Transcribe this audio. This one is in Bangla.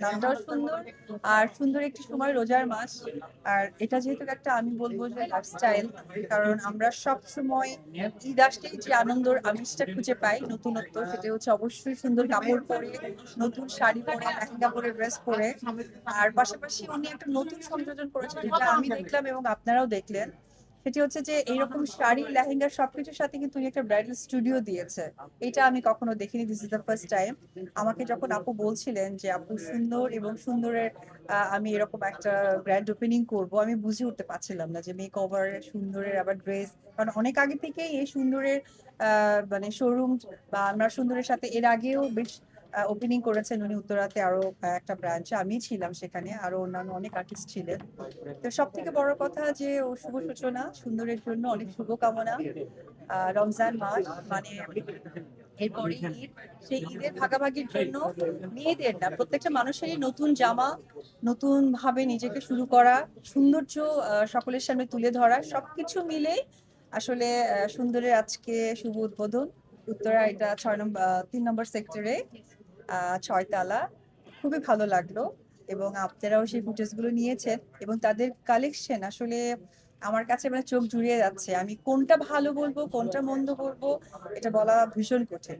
নামটাও সুন্দর। আর সুন্দর একটি সময় রোজার মাস। আর এটা যেহেতু একটা আমি বলবো যে লাইফস্টাইল, কারণ আমরা সব সময় ঈদ আসলেই যে আনন্দর আমেজটা খুঁজে পাই নতুনত্ব, সেটা হচ্ছে অবশ্যই সুন্দর কাপড় পরে, নতুন শাড়ি পরে, লেহেঙ্গা পরে, ড্রেস পরে। আর পাশাপাশি উনি একটা নতুন সংযোজন করেছেন, যেটা আমি দেখলাম এবং আপনারাও দেখলেন। সেটি হচ্ছে যে এইরকম শাড়ি, লেহেঙ্গা সবকিছুর সাথে কিন্তু উনি একটা ব্রাইডাল স্টুডিও দিয়েছে। এটা আমি কখনো দেখিনি, this is the first time. আমাকে যখন আপু বলছিলেন যে আপু সুন্দর এবং সুন্দরের আমি এরকম একটা গ্র্যান্ড ওপেনিং করব, আমি বুঝে উঠতে পারছিলাম না যে মেক ওভার সুন্দরের আবার ড্রেস। কারণ অনেক আগে থেকেই এই সুন্দরের মানে শোরুম বা আমরা সুন্দরের সাথে এর আগেও বেশ ওপেনিং করেছেন উনি উত্তরাতে, আরো একটা ব্রাঞ্চে আমি ছিলাম, সেখানে আরো অন্যান্য অনেক আর্টিস্ট ছিলেন। তো সব থেকে বড় কথা যে ও শুভ সূচনা, সুন্দরের জন্য অনেক শুভকামনা। রমজান মাস মানে এরপরে ঈদ, সেই ঈদের ভাগাভাগির জন্য মেয়েদের না প্রত্যেকটা মানুষেরই নতুন জামা, নতুন ভাবে নিজেকে শুরু করা, সৌন্দর্য সকলের সামনে তুলে ধরা, সবকিছু মিলে আসলে সুন্দরের আজকে শুভ উদ্বোধন। উত্তরা, এটা 6 নম্বর 3 নম্বর সেক্টরে, 6 তলা। খুবই ভালো লাগলো। এবং আপনারাও সেই ফুটেজ গুলো নিয়েছেন এবং তাদের কালেকশন আসলে আমার কাছে মানে চোখ জুড়িয়ে যাচ্ছে। আমি কোনটা ভালো বলবো, কোনটা মন্দ বলবো, এটা বলা ভীষণ কঠিন।